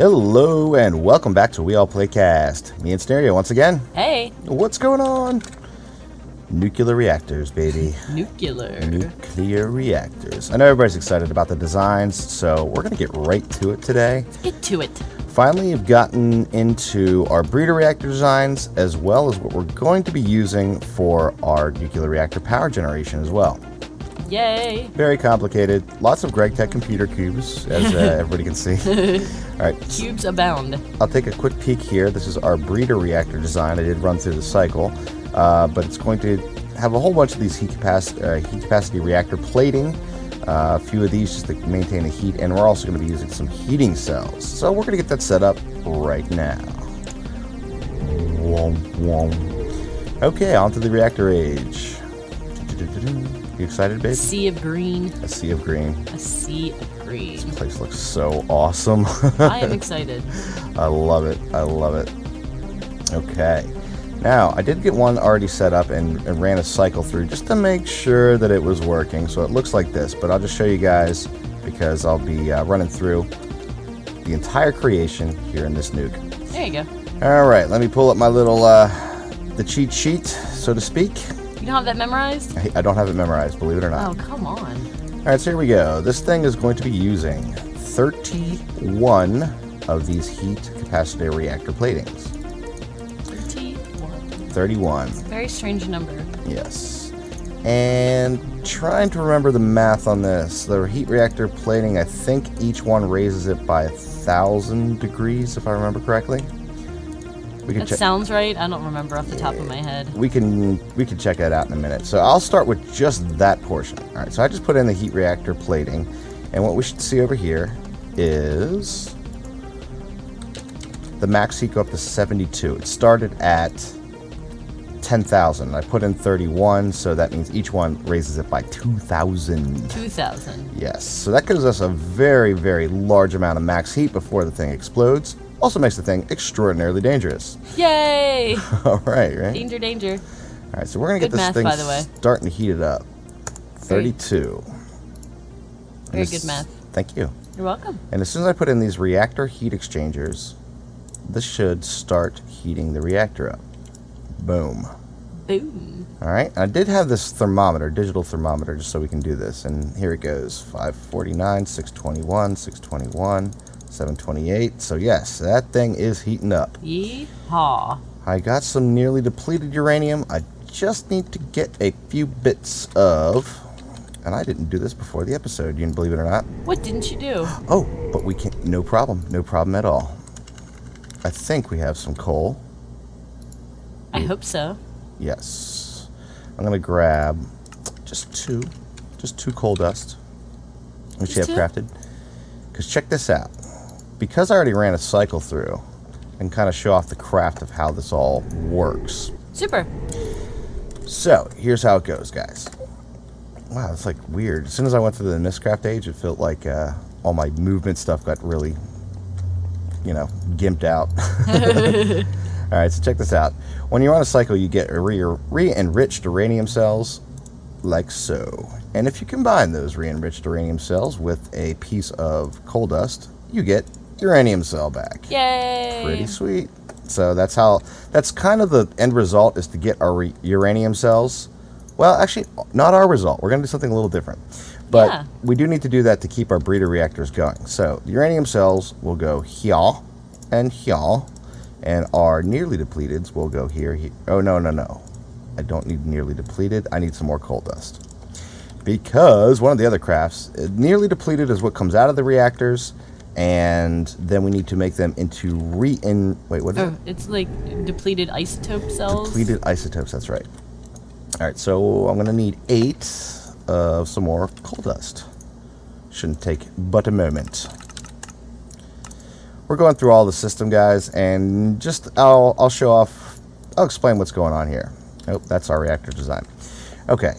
Hello and welcome back to Weallplaycast. Me and Stereo once again. Hey. What's going on? Nuclear reactors, baby. Nuclear reactors. I know everybody's excited about the designs, so we're going to get right to it today. Let's get to it. Finally, we've gotten into our breeder reactor designs as well as what we're going to be using for our nuclear reactor power generation as well. Yay. Very complicated. Lots of GregTech computer cubes, as everybody can see. All right. Cubes abound. I'll take a quick peek here. This is our breeder reactor design. I did run through the cycle, but it's going to have a whole bunch of these heat capacity reactor plating. A few of these just to maintain the heat, and we're also going to be using some heating cells. So we're going to get that set up right now. Okay, on to the reactor age. You excited, babe? Sea of green. A sea of green. A sea of green. This place looks so awesome. I am excited. I love it. I love it. Okay. Now, I did get one already set up and ran a cycle through just to make sure that it was working. So it looks like this, but I'll just show you guys because I'll be running through the entire creation here in this nuke. There you go. All right, let me pull up my little, the cheat sheet, so to speak. You don't have that memorized? I don't have it memorized, believe it or not. Oh, come on. All right, so here we go. This thing is going to be using 31 of these heat capacity reactor platings. 31. It's a very strange number. Yes. And trying to remember the math on this. The heat reactor plating, I think each one raises it by 1,000 degrees, if I remember correctly. That sounds right. I don't remember off the top of my head. We can check that out in a minute. So I'll start with just that portion. All right, so I just put in the heat reactor plating, and what we should see over here is the max heat go up to 72. It started at 10,000. I put in 31, so that means each one raises it by 2,000. 2,000. Yes, so that gives us a very, very large amount of max heat before the thing explodes. Also makes the thing extraordinarily dangerous. Yay! All right, right? Danger, danger. All right, so we're going to get this thing by the way. starting to heat it up. 32. Very good math. Thank you. You're welcome. And as soon as I put in these reactor heat exchangers, this should start heating the reactor up. Boom. Boom. All right, I did have this thermometer, digital thermometer, just so we can do this. And here it goes, 549, 621, 621, 728. So yes, that thing is heating up. Yeehaw. I got some nearly depleted uranium. I just need to get a few bits of, and I didn't do this before the episode, you can believe it or not. What didn't you do? Oh, but we can, no problem at all. I think we have some coal. I hope so. Yes. I'm going to grab just two coal dust, which you have crafted. Because check this out. Because I already ran a cycle through and kind of show off the craft of how this all works. Super. So, here's how it goes, guys. Wow, it's like weird. As soon as I went to the Mystcraft age, it felt like all my movement stuff got really, gimped out. All right, so check this out. When you're on a cycle, you get re-enriched uranium cells like so. And if you combine those re-enriched uranium cells with a piece of coal dust, you get uranium cell back. Yay! Pretty sweet. So that's kind of the end result, is to get our uranium cells. Well, actually, not our result. We're going to do something a little different. But we do need to do that to keep our breeder reactors going. So the uranium cells will go here and here. And our nearly depleteds will go here. Oh, no. I don't need nearly depleted. I need some more coal dust. Because one of the other crafts, nearly depleted is what comes out of the reactors. And then we need to make them into wait, what is it? It's like depleted isotope cells. Depleted isotopes, that's right. All right, so I'm going to need 8 of some more coal dust. Shouldn't take but a moment. We're going through all the system, guys, and I'll show off, I'll explain what's going on here. Oh, that's our reactor design. Okay,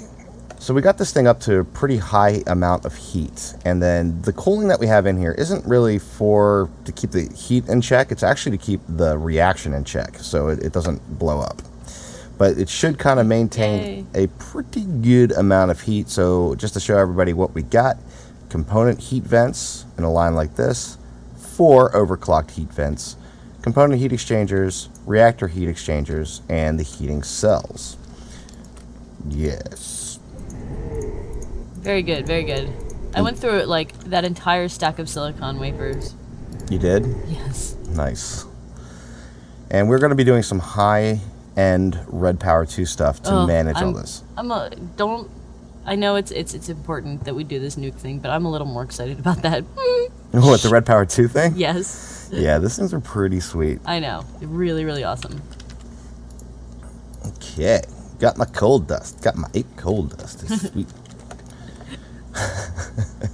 so we got this thing up to a pretty high amount of heat, and then the cooling that we have in here isn't really to keep the heat in check, it's actually to keep the reaction in check, so it doesn't blow up. But it should kind of maintain a pretty good amount of heat, so just to show everybody what we got, component heat vents in a line like this, 4 overclocked heat vents, component heat exchangers, reactor heat exchangers, and the heating cells. Yes. Very good, very good. I went through it like that entire stack of silicon wafers. You did? Yes. Nice. And we're going to be doing some high-end Red Power 2 stuff to manage all this. I know it's important that we do this nuke thing, but I'm a little more excited about that. What, the Red Power 2 thing? Yes. Yeah, these things are pretty sweet. I know. Really, really awesome. Okay. Got my coal dust. Got my 8 coal dust. It's sweet.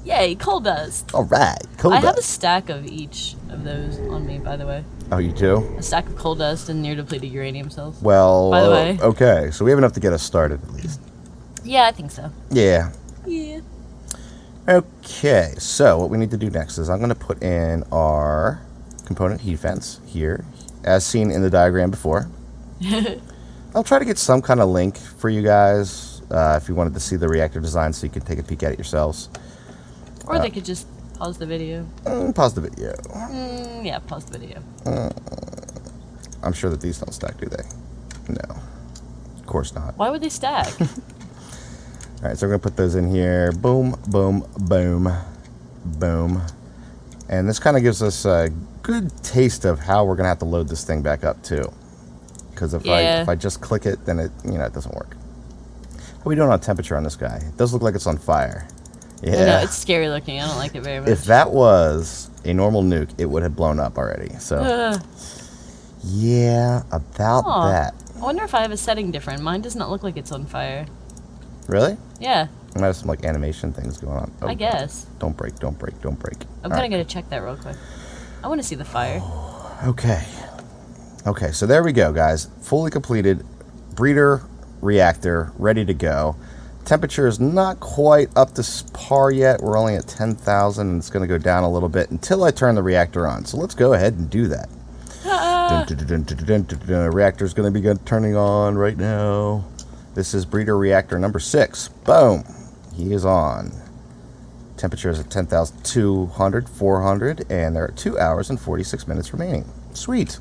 Yay, coal dust. All right, coal dust. I have a stack of each of those on me, by the way. Oh, you do? A stack of coal dust and near depleted uranium cells. Well, by the way. Okay, so we have enough to get us started at least. Yeah, I think so. Yeah. Yeah. Okay, so what we need to do next is I'm going to put in our component heat vents here, as seen in the diagram before. I'll try to get some kind of link for you guys if you wanted to see the reactor design so you can take a peek at it yourselves. Or they could just pause the video. Pause the video. Yeah, pause the video. I'm sure that these don't stack, do they? No. Of course not. Why would they stack? All right, so we're going to put those in here. Boom, boom, boom, boom. And this kind of gives us a good taste of how we're going to have to load this thing back up, too. Because if I just click it, then it doesn't work. How are we doing on temperature on this guy? It does look like it's on fire. Yeah. I know, it's scary looking. I don't like it very much. If that was a normal nuke, it would have blown up already. So, yeah, about that. I wonder if I have a setting different. Mine does not look like it's on fire. Really? Yeah. I might have some like animation things going on. Oh, I guess. Don't break, don't break, don't break. I'm kind of going to check that real quick. I want to see the fire. Okay. Okay, so there we go, guys. Fully completed. Breeder reactor ready to go. Temperature is not quite up to par yet. We're only at 10,000 and it's going to go down a little bit until I turn the reactor on. So let's go ahead and do that. Reactor is going to be turning on right now. This is Breeder Reactor number 6. Boom. He is on. Temperature is at 10,200, 400, and there are 2 hours and 46 minutes remaining. Sweet.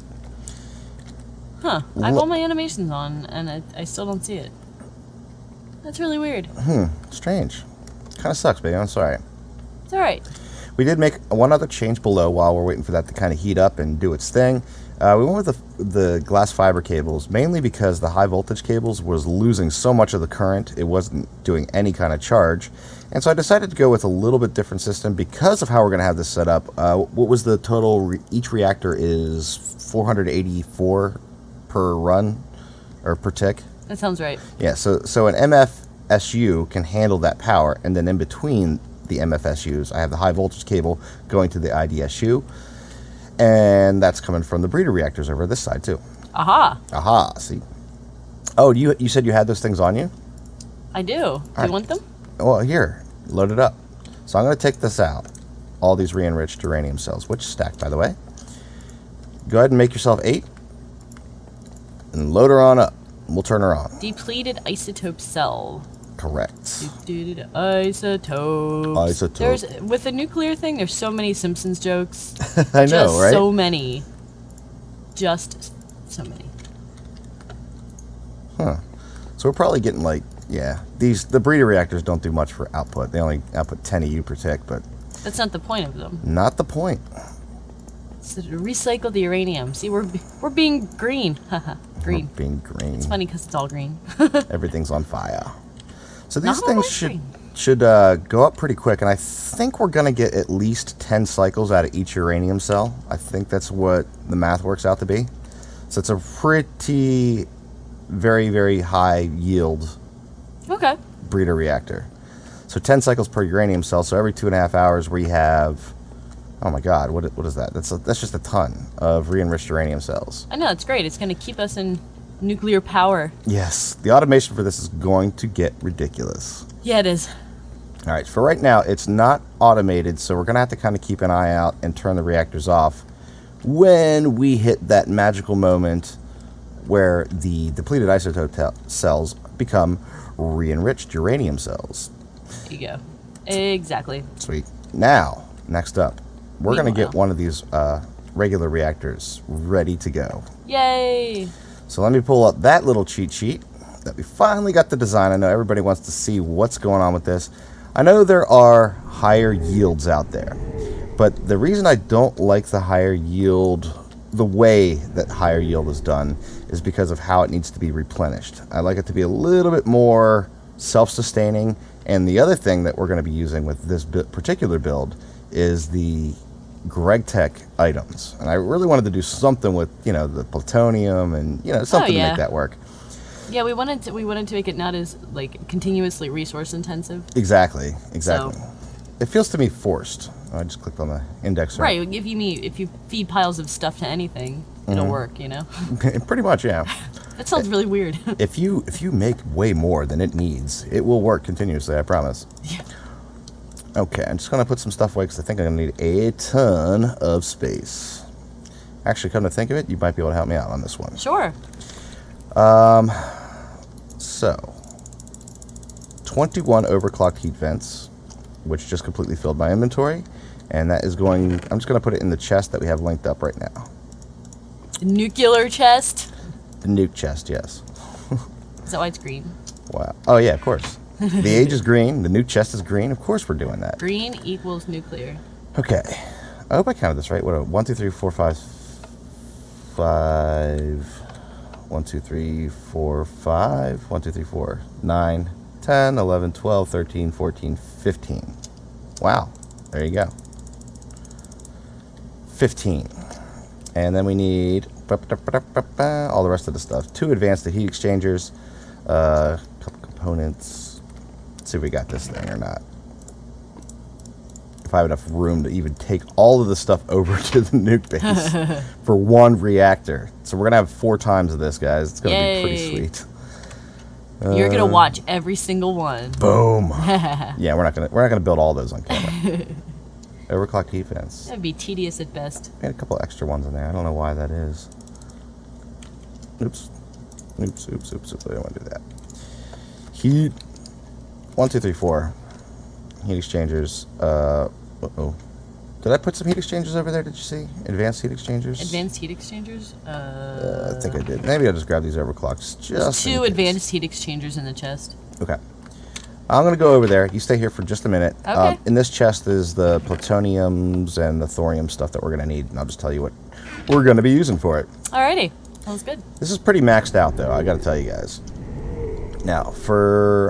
Huh. I have all my animations on, and I still don't see it. That's really weird. Strange. Kind of sucks, baby. I'm sorry. It's alright. We did make one other change below while we're waiting for that to kind of heat up and do its thing. We went with the glass fiber cables, mainly because the high voltage cables was losing so much of the current, it wasn't doing any kind of charge. And so I decided to go with a little bit different system because of how we're going to have this set up. What was the total? Each reactor is 484 per run, or per tick. That sounds right. Yeah, so an MFSU can handle that power, and then in between the MFSUs, I have the high voltage cable going to the IDSU. And that's coming from the breeder reactors over this side, too. Aha. Aha, see? Oh, you said you had those things on you? I do. Do you want them? Well, here. Load it up. So I'm going to take this out. All these re-enriched uranium cells, which stack, by the way. Go ahead and make yourself 8. And load her on up. And we'll turn her on. Depleted isotope cell. Correct. Isotopes. Isotope. With the nuclear thing, there's so many Simpsons jokes. I know, right? So many. Just so many. Huh. So we're probably getting like, the breeder reactors don't do much for output. They only output 10 EU per tick, but that's not the point of them. Not the point. It's to recycle the uranium. See, we're being green. Haha, green. We're being green. It's funny because it's all green. Everything's on fire. So these things should go up pretty quick, and I think we're going to get at least 10 cycles out of each uranium cell. I think that's what the math works out to be. So it's a pretty, very, very high yield breeder reactor. So 10 cycles per uranium cell, so every 2.5 hours we have, oh my god, what is that? That's just a ton of re-enriched uranium cells. I know, it's great. It's going to keep us in nuclear power. Yes, the automation for this is going to get ridiculous. Yeah, it is. All right, for right now, it's not automated, so we're going to have to kind of keep an eye out and turn the reactors off when we hit that magical moment where the depleted isotope cells become re-enriched uranium cells. There you go. Exactly. Sweet. Now, next up, we're going to get one of these regular reactors ready to go. Yay! So let me pull up that little cheat sheet that we finally got the design. I know everybody wants to see what's going on with this. I know there are higher yields out there, but the reason I don't like the higher yield, the way that higher yield is done, is because of how it needs to be replenished. I like it to be a little bit more self-sustaining. And the other thing that we're going to be using with this particular build is the GregTech items. And I really wanted to do something with, you know, the plutonium and, you know, something to make that work. Yeah, we wanted to make it not as like continuously resource intensive. Exactly. So, it feels to me forced. I just clicked on the indexer. Right. If you feed piles of stuff to anything, it'll work. You know. Pretty much, yeah. That sounds really weird. If you make way more than it needs, it will work continuously. I promise. Yeah. Okay, I'm just gonna put some stuff away because I think I'm gonna need a ton of space. Actually, come to think of it, you might be able to help me out on this one. Sure. So 21 overclocked heat vents, which just completely filled my inventory, and that is going. I'm just gonna put it in the chest that we have linked up right now. The nuclear chest. The nuke chest, yes. Is that why it's green? Wow. Oh yeah, of course. The age is green. The nuke chest is green. Of course, we're doing that. Green equals nuclear. Okay. I hope I counted this right. What? 1, 2, 3, 4, 5, 5. 1, 2, 3, 4, 5. 1, 2, 3, 4. 9, 10, 11, 12, 13, 14, 15. Wow. There you go. 15. And then we need all the rest of the stuff. 2 advanced heat exchangers, a couple components. Let's see if we got this thing or not. If I have enough room to even take all of the stuff over to the nuke base for one reactor. So we're gonna have 4 times of this, guys. It's gonna be pretty sweet. You're gonna watch every single one. Boom. Yeah, we're not gonna build all those on camera. Overclocked heat vents. That'd be tedious at best. We had a couple extra ones in there. I don't know why that is. Oops. Oops. I don't want to do that. Heat. 1, 2, 3, 4. Heat exchangers. Uh-oh. Did I put some heat exchangers over there? Did you see? Advanced heat exchangers? Advanced heat exchangers? I think I did. Maybe I'll just grab these overclocks. There's 2 advanced heat exchangers in the chest. Okay. I'm going to go over there. You stay here for just a minute. Okay. In this chest is the plutoniums and the thorium stuff that we're going to need, and I'll just tell you what we're going to be using for it. Alrighty. Sounds good. This is pretty maxed out, though, I got to tell you guys. Now,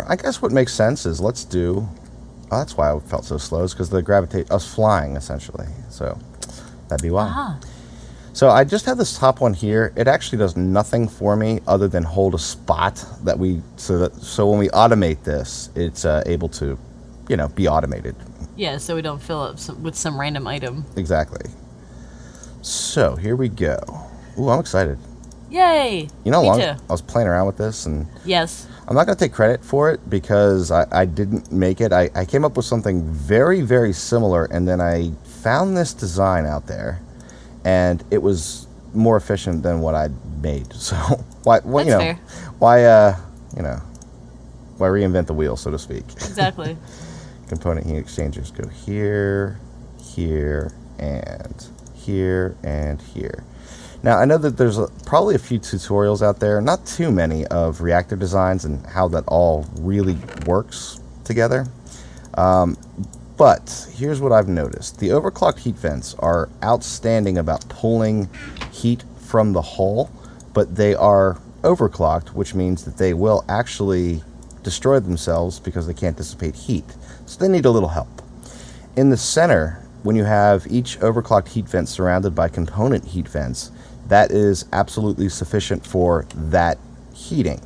I guess what makes sense is let's do... Oh, that's why I felt so slow, is because the gravitate... I was flying, essentially. So, that'd be why. Ah. So, I just have this top one here. It actually does nothing for me other than hold a spot that we... So when we automate this, it's able to, you know, be automated. Yeah, so we don't fill up with some random item. Exactly. So, here we go. Ooh, I'm excited. Yay! You know, Me too. I was playing around with this, and... Yes. I'm not going to take credit for it because I didn't make it. I came up with something very, very similar, and then I found this design out there, and it was more efficient than what I'd made. So why fair. why reinvent the wheel, so to speak? Exactly. Component heat exchangers go here, here, and here, and here. Now, I know that there's probably a few tutorials out there, not too many, of reactor designs and how that all really works together. But here's what I've noticed. The overclocked heat vents are outstanding about pulling heat from the hull, but they are overclocked, which means that they will actually destroy themselves because they can't dissipate heat. So they need a little help. In the center, when you have each overclocked heat vent surrounded by component heat vents, that is absolutely sufficient for that heating.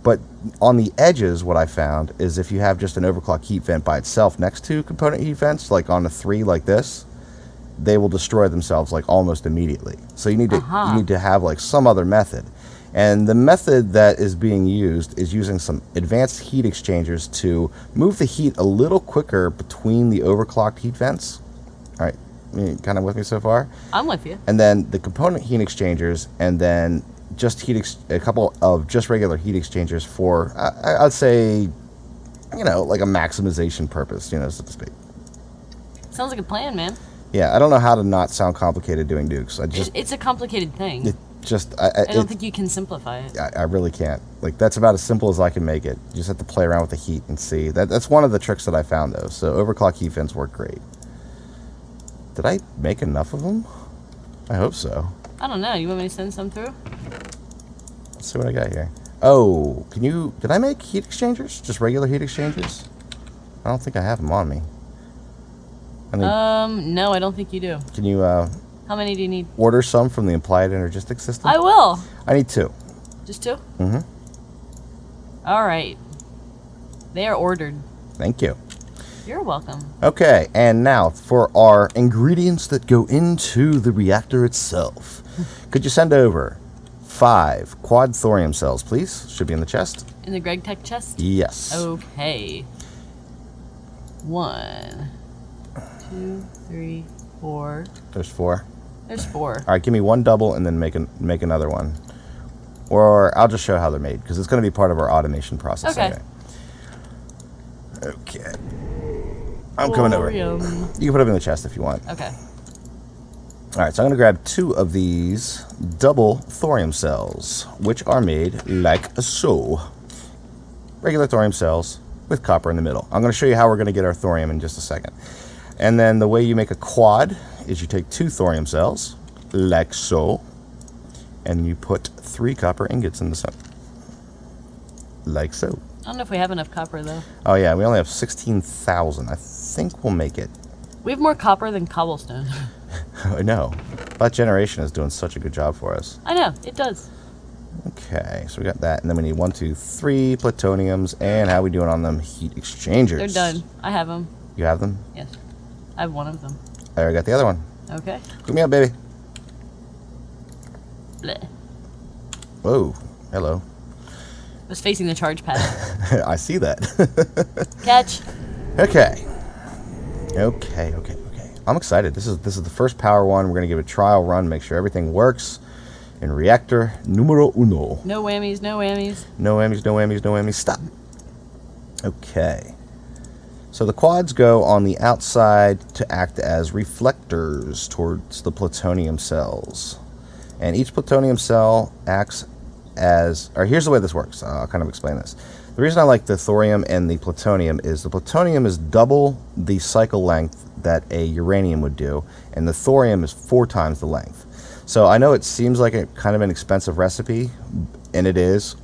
But on the edges, what I found is if you have just an overclocked heat vent by itself next to component heat vents, like on a 3 like this, they will destroy themselves like almost immediately. So you need to have like some other method. And the method that is being used is using some advanced heat exchangers to move the heat a little quicker between the overclocked heat vents. All right. You kind of with me so far? I'm with you. And then the component heat exchangers, and then just a couple of just regular heat exchangers for, I'd say, you know, like a maximization purpose, you know, so to speak. Sounds like a plan, man. Yeah, I don't know how to not sound complicated doing nukes. It's a complicated thing. I don't think you can simplify it. I really can't. Like, that's about as simple as I can make it. You just have to play around with the heat and see. That's one of the tricks that I found, though. So overclock heat fins work great. Did I make enough of them? I hope so. I don't know. You want me to send some through? Let's see what I got here. Oh, did I make heat exchangers? Just regular heat exchangers? I don't think I have them on me. No, I don't think you do. Can you, How many do you need? order some from the implied energistic system? I will. I need 2. Just 2? Mm-hmm. All right. They are ordered. Thank you. You're welcome. Okay, and now for our ingredients that go into the reactor itself. Could you send over 5 quad thorium cells, please? Should be in the chest. In the Greg Tech chest? Yes. Okay. 1, 2, 3, 4. There's 4. There's 4. All right, give me 1 double and then make another one. Or I'll just show how they're made, because it's going to be part of our automation process. Okay. Anyway. Okay. I'm coming over. You can put them in the chest if you want. Okay. All right, so I'm going to grab 2 of these double thorium cells, which are made like so. Regular thorium cells with copper in the middle. I'm going to show you how we're going to get our thorium in just a second. And then the way you make a quad is you take 2 thorium cells, like so, and you put 3 copper ingots in the center. Like so. I don't know if we have enough copper, though. Oh, yeah, we only have 16,000. I think we'll make it. We have more copper than cobblestone. I know. That generation is doing such a good job for us. I know, it does. Okay, so we got that, and then we need 1, 2, 3 plutoniums, and how are we doing on them heat exchangers? They're done. I have them. You have them? Yes. I have 1 of them. I already got the other one. Okay. Hook me up, baby. Bleh. Whoa, hello. I was facing the charge pad. I see that. Catch. Okay. I'm excited. This is the first power one. We're gonna give it a trial run, make sure everything works. In reactor numero 1. No whammies, no whammies. No whammies, no whammies, no whammies. Stop. Okay. So the quads go on the outside to act as reflectors towards the plutonium cells. And each plutonium cell acts as, or here's the way this works. I'll kind of explain this. The reason I like the thorium and the plutonium is double the cycle length that a uranium would do, and the thorium is 4 times the length. So I know it seems like a kind of an expensive recipe, and it is,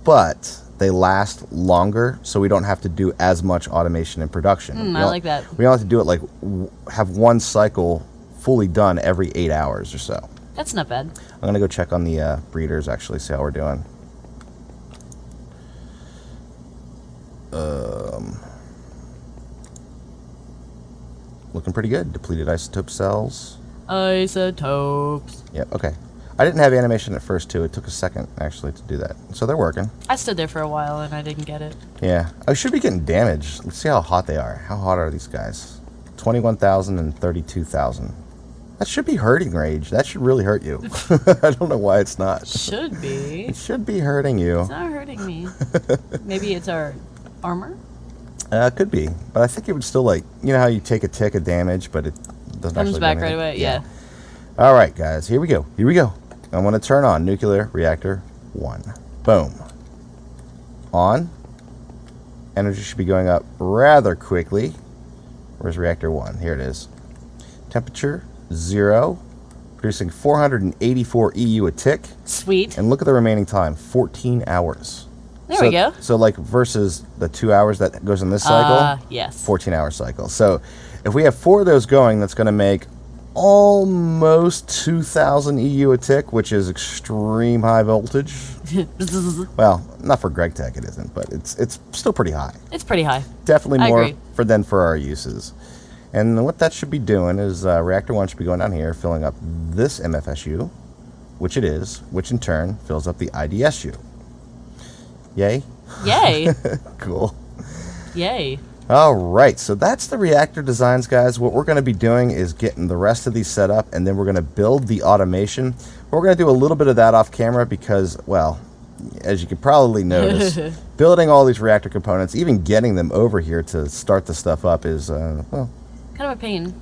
but they last longer, so we don't have to do as much automation and production. I like that. We don't have to do it like have 1 cycle fully done every 8 hours or so. That's not bad. I'm going to go check on the breeders, actually, see how we're doing. Looking pretty good. Depleted isotope cells. Isotopes. Yep, okay. I didn't have animation at first, too. It took a second, actually, to do that. So they're working. I stood there for a while and I didn't get it. Yeah. I should be getting damaged. Let's see how hot they are. How hot are these guys? 21,000 and 32,000. That should be hurting Rage. That should really hurt you. I don't know why it's not. Should be. It should be hurting you. It's not hurting me. Maybe it's our armor? Could be. But I think it would still, like, you know how you take a tick of damage, but it doesn't Comes actually back do right anything? away, yeah. All right, guys. Here we go. Here we go. I'm going to turn on nuclear reactor 1. Boom. On. Energy should be going up rather quickly. Where's reactor 1? Here it is. Temperature 0. Producing 484 EU a tick. Sweet. And look at the remaining time. 14 hours. There we go. So like versus the 2 hours that goes in this cycle. Yes. 14-hour cycle. So if we have 4 of those going, that's going to make almost 2,000 EU a tick, which is extreme high voltage. Well, not for Greg Tech it isn't, but it's still pretty high. It's pretty high. Definitely I more agree. for our uses. And what that should be doing is reactor 1 should be going down here, filling up this MFSU, which it is, which in turn fills up the IDSU. Yay? Yay. Cool. Yay. All right, so that's the reactor designs, guys. What we're going to be doing is getting the rest of these set up, and then we're going to build the automation. We're going to do a little bit of that off camera because, well, as you can probably notice, building all these reactor components, even getting them over here to start the stuff up is, well, Kind of a pain.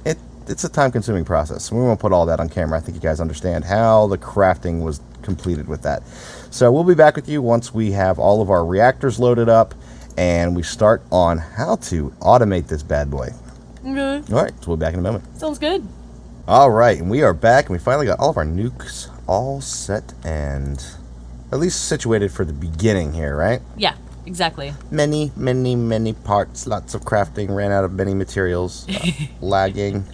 it's a time-consuming process. We won't put all that on camera. I think you guys understand how the crafting was completed with that. So we'll be back with you once we have all of our reactors loaded up and we start on how to automate this bad boy. Okay. All right, so we'll be back in a moment. Sounds good. All right, and we are back, and we finally got all of our nukes all set and at least situated for the beginning here, right? Yeah, exactly. Many, many, many parts, lots of crafting, ran out of many materials, lagging.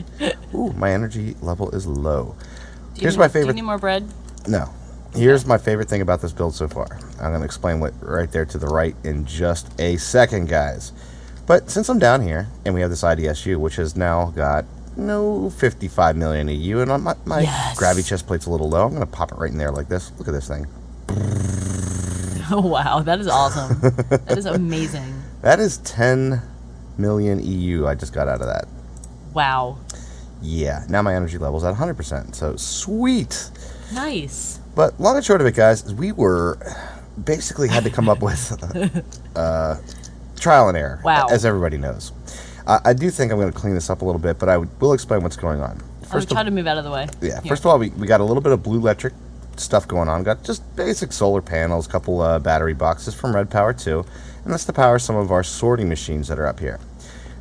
Ooh, my energy level is low. Here's my favorite. Do you need more bread? No. Here's my favorite thing about this build so far. I'm going to explain what right there to the right in just a second, guys. But since I'm down here, and we have this IDSU, which has now got 55 million EU, and my Yes. gravity chest plate's a little low, I'm going to pop it right in there like this. Look at this thing. Oh, wow. That is awesome. That is amazing. That is 10 million EU I just got out of that. Wow. Yeah, now my energy level's at 100%, so sweet. Nice. But long and short of it, guys, is we were basically had to come up with trial and error, Wow. as everybody knows. I do think I'm going to clean this up a little bit, but I will explain what's going on. I'll try to move out of the way. Yeah, Here. first of all, we got a little bit of blue electric stuff going on. Got just basic solar panels, a couple battery boxes from Red Power 2, and that's to power some of our sorting machines that are up here.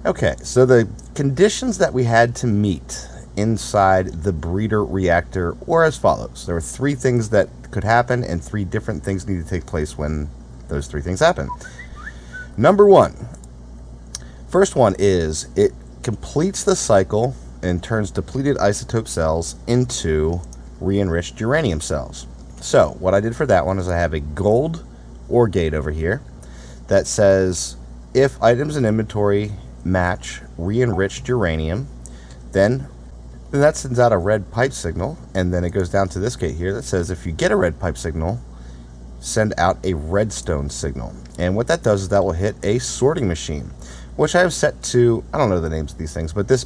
Okay, so the conditions that we had to meet inside the breeder reactor were as follows. There were 3 things that could happen, and 3 different things need to take place when those 3 things happen. Number 1. First one is it completes the cycle and turns depleted isotope cells into re-enriched uranium cells. So what I did for that one is I have a gold OR gate over here that says if items in inventory match re-enriched uranium, then that sends out a red pipe signal, and then it goes down to this gate here that says if you get a red pipe signal, send out a redstone signal. And what that does is that will hit a sorting machine, which I have set to, I don't know the names of these things, but this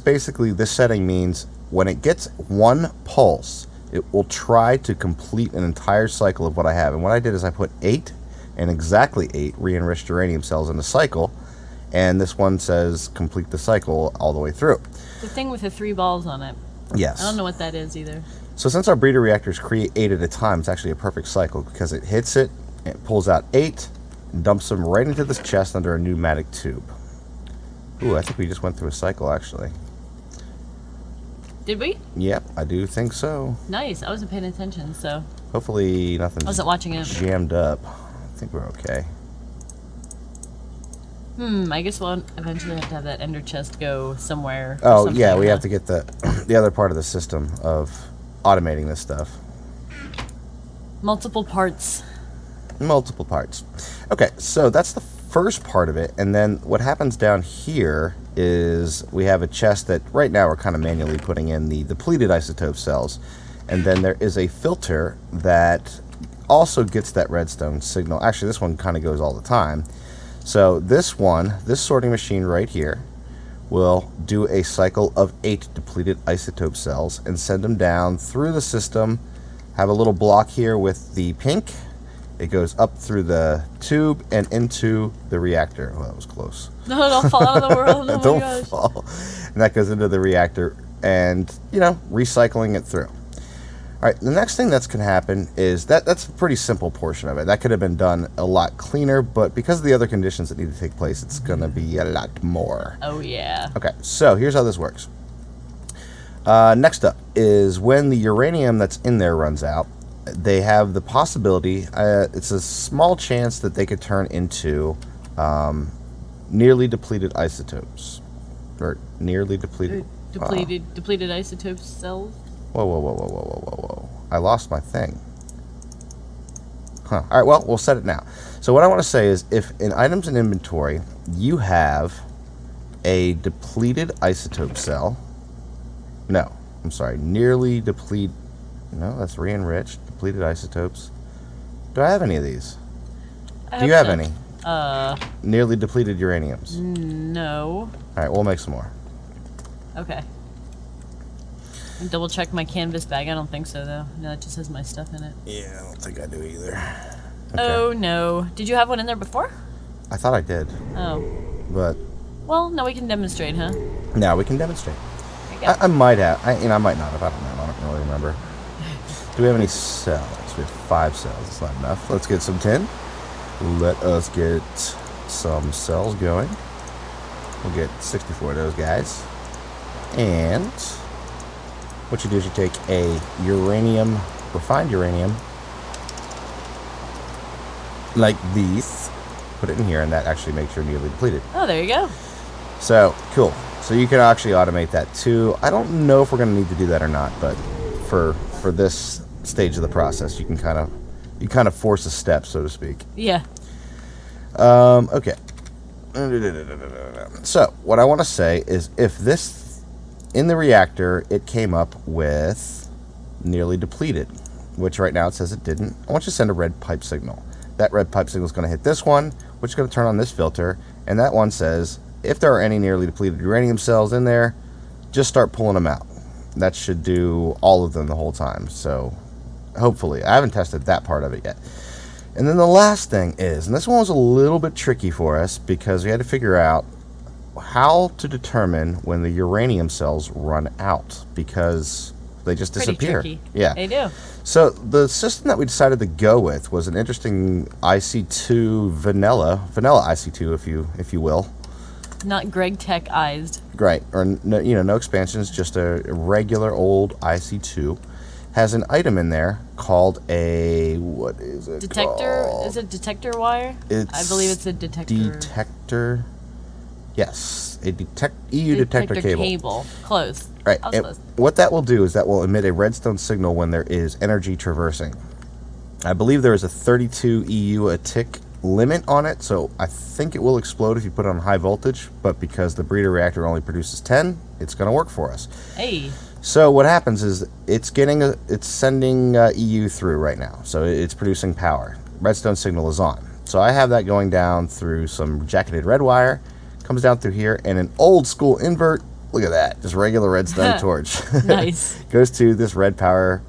setting means when it gets 1 pulse, it will try to complete an entire cycle of what I have. And what I did is I put 8 and exactly 8 re-enriched uranium cells in the cycle, and this one says complete the cycle all the way through. The thing with the 3 balls on it. Yes. I don't know what that is either. So since our breeder reactors create 8 at a time, it's actually a perfect cycle because it hits it, it pulls out 8, and dumps them right into this chest under a pneumatic tube. Ooh, I think we just went through a cycle, actually. Did we? Yep, I do think so. Nice. I wasn't paying attention, so. Hopefully nothing's I wasn't watching it. jammed up. I think we're okay. I guess we'll eventually have to have that ender chest go somewhere. Oh, yeah, we have to get the other part of the system of automating this stuff. Multiple parts. Multiple parts. Okay, so that's the first part of it, and then what happens down here is we have a chest that right now we're kind of manually putting in the depleted isotope cells, and then there is a filter that also gets that redstone signal. Actually, this one kind of goes all the time. So this sorting machine right here will do a cycle of 8 depleted isotope cells and send them down through the system. Have a little block here with the pink. It goes up through the tube and into the reactor. Oh, that was close. No, don't fall out of the world. Oh Don't my gosh. fall. And that goes into the reactor and, recycling it through. All right, the next thing that's going to happen is that's a pretty simple portion of it. That could have been done a lot cleaner, but because of the other conditions that need to take place, it's going to be a lot more. Oh, yeah. Okay, so here's how this works. Next up is when the uranium that's in there runs out, they have the possibility, it's a small chance that they could turn into nearly depleted isotopes. Or nearly depleted. Depleted isotope cells? Whoa. I lost my thing. Huh. Alright, well, we'll set it now. So what I want to say is, if in items in inventory, you have a depleted isotope cell. No, I'm sorry. Nearly depleted. No, that's re-enriched. Depleted isotopes. Do I have any of these? Do you have any? Nearly depleted uraniums? No. Alright, we'll make some more. Okay. Double check my canvas bag. I don't think so, though. No, it just has my stuff in it. Yeah, I don't think I do either. Okay. Oh, no. Did you have one in there before? I thought I did. Oh. But Well, now we can demonstrate, huh? now we can demonstrate. you go. I might have. I might not have. I don't know. I don't really remember. Do we have any cells? We have 5 cells. It's not enough. Let's get some tin. Let us get some cells going. We'll get 64 of those guys. And what you do is you take a uranium, refined uranium, like these, put it in here, and that actually makes you nearly depleted. Oh, there you go. So, cool. So you can actually automate that too. I don't know if we're going to need to do that or not, but for this stage of the process, you kind of force a step, so to speak. Yeah. Okay. So, what I want to say is if this, in the reactor, it came up with nearly depleted, which right now it says it didn't, I want you to send a red pipe signal. That red pipe signal is going to hit this one, which is going to turn on this filter, and that one says, if there are any nearly depleted uranium cells in there, just start pulling them out. That should do all of them the whole time, so hopefully. I haven't tested that part of it yet. And then the last thing is, and this one was a little bit tricky for us because we had to figure out how to determine when the uranium cells run out, because they just disappear. Tricky. Yeah, They do. So the system that we decided to go with was an interesting IC2 vanilla IC2, if you will. Not Greg Tech-ized. Right, or no expansions, just a regular old IC2. Has an item in there called a, what is it Detector? called? Is it detector wire? I believe it's a detector. Detector. Yes, a EU detector cable. Close. Right. I was And close. what that will do is that will emit a redstone signal when there is energy traversing. I believe there is a 32 EU a tick limit on it, so I think it will explode if you put it on high voltage, but because the breeder reactor only produces 10, it's going to work for us. Hey. So what happens is it's sending EU through right now, so it's producing power. Redstone signal is on. So I have that going down through some jacketed red wire, comes down through here, and an old school invert. Look at that, just regular redstone torch. Nice. Goes to this red power,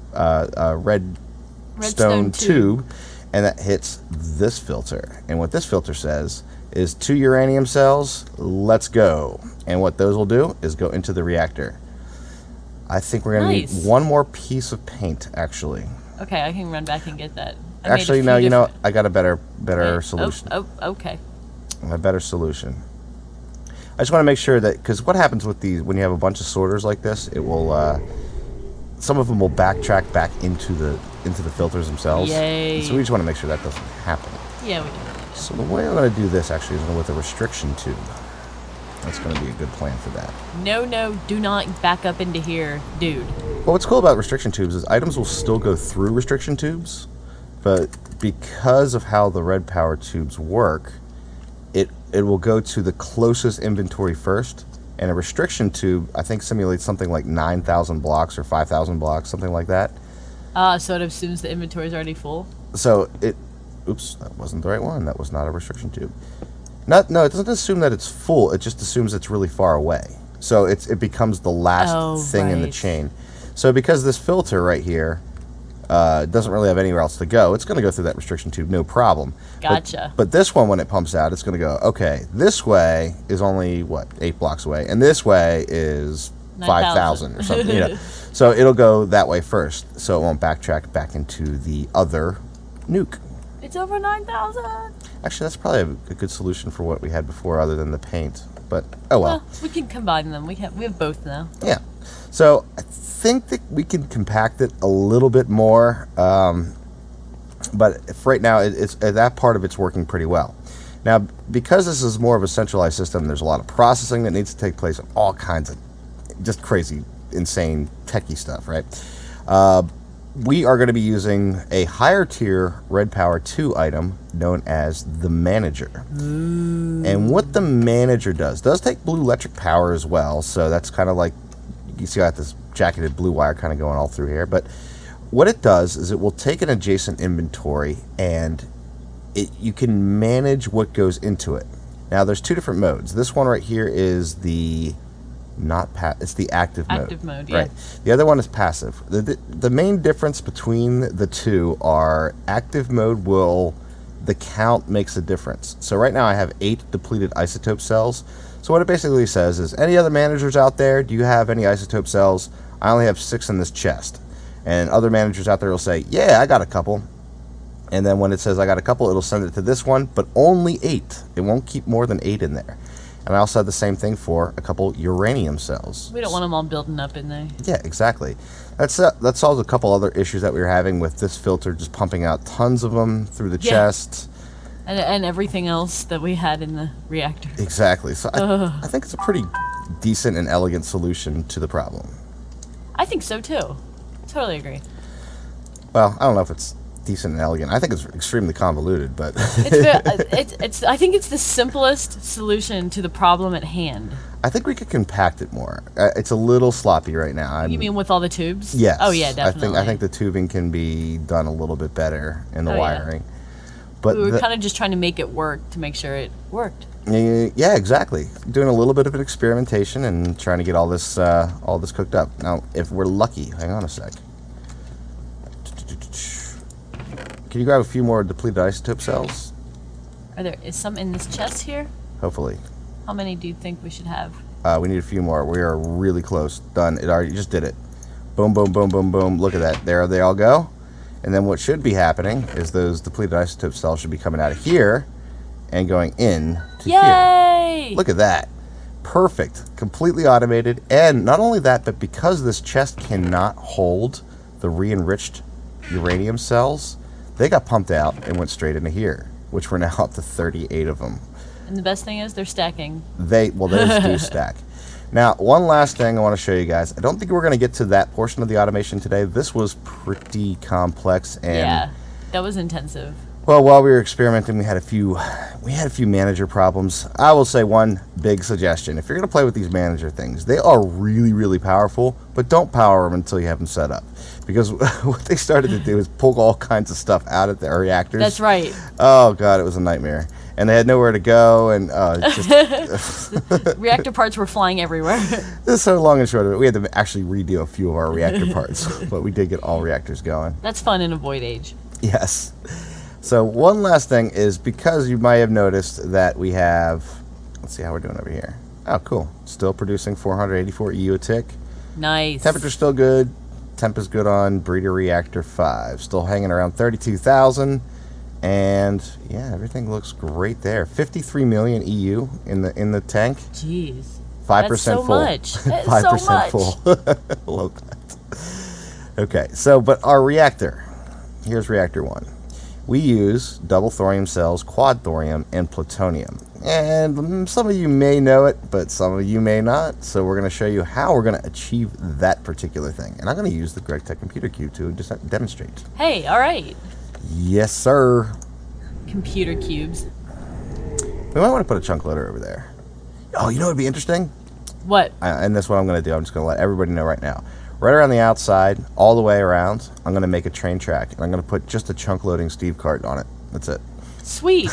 redstone tube, and that hits this filter. And what this filter says is 2 uranium cells, let's go. And what those will do is go into the reactor. I think we're going to need one more piece of paint, actually. Okay, I can run back and get that. Actually, no, you know, I got a better solution. Oh, okay. A better solution. I just want to make sure that, because what happens with these, when you have a bunch of sorters like this, it will, some of them will backtrack back into the filters themselves. Yay. So we just want to make sure that doesn't happen. Yeah, we do. So the way I'm going to do this actually is with a restriction tube. That's going to be a good plan for that. No, do not back up into here, dude. Well, what's cool about restriction tubes is items will still go through restriction tubes, but because of how the red power tubes work, it will go to the closest inventory first, and a restriction tube, I think, simulates something like 9,000 blocks or 5,000 blocks, something like that. So it assumes the inventory is already full? So oops, that wasn't the right one. That was not a restriction tube. No, it doesn't assume that it's full. It just assumes it's really far away. So it becomes the last thing in the chain. So because this filter right here doesn't really have anywhere else to go, it's going to go through that restriction tube, no problem. Gotcha. But this one, when it pumps out, it's going to go, okay, this way is only, 8 blocks away, and this way is 5,000 or something. So it'll go that way first, so it won't backtrack back into the other nuke. It's over 9,000. Actually, that's probably a good solution for what we had before, other than the paint. But oh well. We can combine them. We have both now. Yeah. So I think that we can compact it a little bit more, but if right now it's that part of it's working pretty well. Now, because this is more of a centralized system, there's a lot of processing that needs to take place, and all kinds of just crazy, insane, techie stuff, right? We are going to be using a higher tier Red Power 2 item known as the Manager. Ooh. And what the Manager does take blue electric power as well, so that's kind of like, you see I got this jacketed blue wire kind of going all through here, but what it does is it will take an adjacent inventory and you can manage what goes into it. Now there's 2 different modes. This one right here is the it's the active mode. Active mode, yeah. Right. The other one is passive. The main difference between the two are active mode the count makes a difference. So right now I have 8 depleted isotope cells. So what it basically says is, any other managers out there, do you have any isotope cells? I only have 6 in this chest. And other managers out there will say, yeah, I got a couple. And then when it says I got a couple, it'll send it to this one, but only 8. It won't keep more than 8 in there. And I also had the same thing for a couple uranium cells. We don't want them all building up in there. Yeah, exactly. That solves a couple other issues that we were having with this filter just pumping out tons of them through the chest. And everything else that we had in the reactor. Exactly. So I think it's a pretty decent and elegant solution to the problem. I think so too. Totally agree. Well, I don't know if it's decent and elegant. I think it's extremely convoluted, but I think it's the simplest solution to the problem at hand. I think we could compact it more. It's a little sloppy right now. You mean with all the tubes? Yes. Oh yeah, definitely. I think the tubing can be done a little bit better in the wiring. But we were kind of just trying to make it work to make sure it worked. Yeah, exactly. Doing a little bit of an experimentation and trying to get all this cooked up. Now, if we're lucky, hang on a sec. Can you grab a few more depleted isotope cells? Is some in this chest here? Hopefully. How many do you think we should have? We need a few more. We are really close. Done. It already just did it. Boom, boom, boom, boom, boom. Look at that. There they all go. And then what should be happening is those depleted isotope cells should be coming out of here and going in to Yay! here. Look at that. Perfect. Completely automated. And not only that, but because this chest cannot hold the re-enriched uranium cells, they got pumped out and went straight into here, which we're now up to 38 of them. And the best thing is they're stacking. Those do stack. Now, one last thing I want to show you guys. I don't think we're going to get to that portion of the automation today. This was pretty complex, and yeah, that was intensive. Well, while we were experimenting, we had a few manager problems. I will say one big suggestion: if you're going to play with these manager things, they are really, really powerful, but don't power them until you have them set up, because what they started to do is pull all kinds of stuff out of their reactors. That's right. Oh god, it was a nightmare, and they had nowhere to go, and just reactor parts were flying everywhere. This is so long and short of it. We had to actually redo a few of our reactor parts, but we did get all reactors going. That's fun in a void age. Yes. So one last thing is, because you might have noticed that we have, let's see how we're doing over here. Oh, cool. Still producing 484 EU a tick. Nice. Temperature's still good. Temp is good on Breeder Reactor 5. Still hanging around 32,000. And yeah, everything looks great there. 53 million EU in the tank. Jeez. 5% That's so full. much. That's 5% so much. full. Love that. Okay, so but our reactor. Here's reactor 1. We use double thorium cells, quad thorium, and plutonium. And some of you may know it, but some of you may not. So we're going to show you how we're going to achieve that particular thing. And I'm going to use the Greg Tech Computer Cube to just demonstrate. Hey, all right. Yes, sir. Computer cubes. We might want to put a chunk loader over there. Oh, you know what would be interesting? What? And that's what I'm going to do. I'm just going to let everybody know right now. Right around the outside, all the way around, I'm going to make a train track. And I'm going to put just a chunk loading Steve cart on it. That's it. Sweet.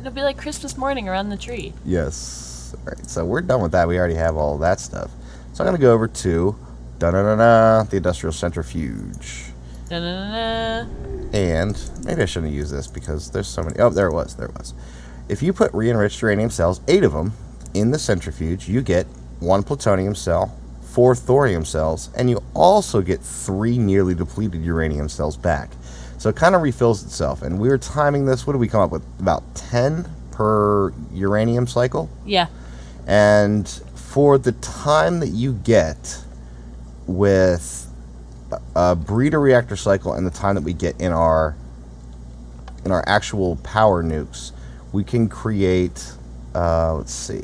It'll be like Christmas morning around the tree. Yes. All right, so we're done with that. We already have all of that stuff. So I'm going to go over to the industrial centrifuge. Da-na-na-na. And maybe I shouldn't use this because there's so many. Oh, there it was. There it was. If you put re-enriched uranium cells, 8 of them, in the centrifuge, you get 1 plutonium cell, 4 thorium cells, and you also get 3 nearly depleted uranium cells back. So it kind of refills itself. And we were timing this. What did we come up with? About 10 per uranium cycle. Yeah. And for the time that you get with a breeder reactor cycle and the time that we get in our actual power nukes, we can create, let's see,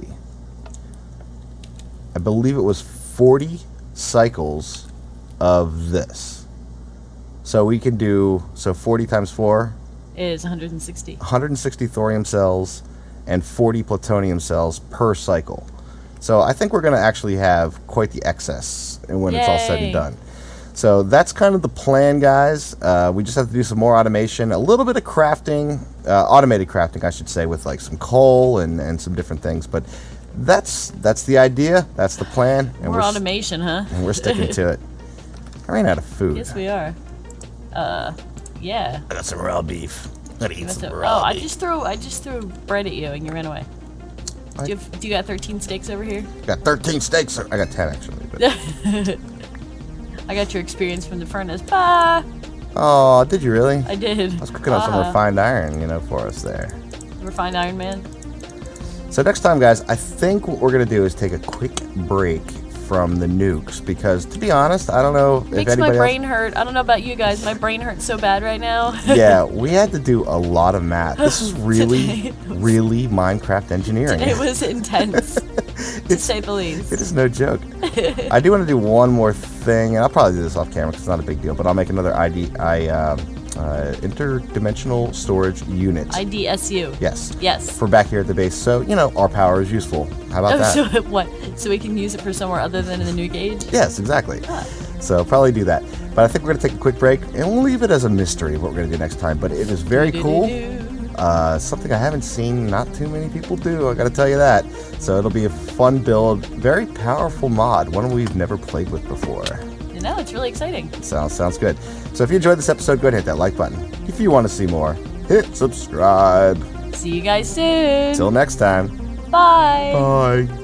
I believe it was 40 cycles of this. So we can do, 40 times 4 is 160. 160 thorium cells and 40 plutonium cells per cycle. So I think we're going to actually have quite the excess when it's all said and done. So that's kind of the plan, guys. We just have to do some more automation, a little bit of crafting, automated crafting, I should say, with like some coal and some different things. But that's the idea. That's the plan. And More automation, huh? And we're sticking to it. I ran out of food. Yes, we are. Yeah. I got some raw beef. I gotta eat some raw beef. I just threw bread at you and you ran away. Do you got 13 steaks over here? Got 13 steaks. I got 10 actually. But... I got your experience from the furnace. Bye. Oh, did you really? I did. I was cooking up some refined iron, for us there. Refined Iron Man. So next time, guys, I think what we're going to do is take a quick break from the nukes because, to be honest, I don't know if anybody else... Makes my brain hurt. I don't know about you guys. My brain hurts so bad right now. Yeah, we had to do a lot of math. This is really, really Minecraft engineering. It was intense, to say the least. It is no joke. I do want to do one more thing, and I'll probably do this off camera because it's not a big deal, but I'll make another interdimensional storage unit. IDSU. Yes. Yes. For back here at the base. So, our power is useful. How about that? So what? So we can use it for somewhere other than in the nuke age? Yes, exactly. So probably do that. But I think we're going to take a quick break, and we'll leave it as a mystery of what we're going to do next time. But it is very cool. Something I haven't seen not too many people do, I got to tell you that. So it'll be a fun build, very powerful mod, one we've never played with before. It's really exciting. Sounds good. So if you enjoyed this episode, go ahead and hit that like button. If you want to see more, hit subscribe. See you guys soon. Till next time. Bye. Bye.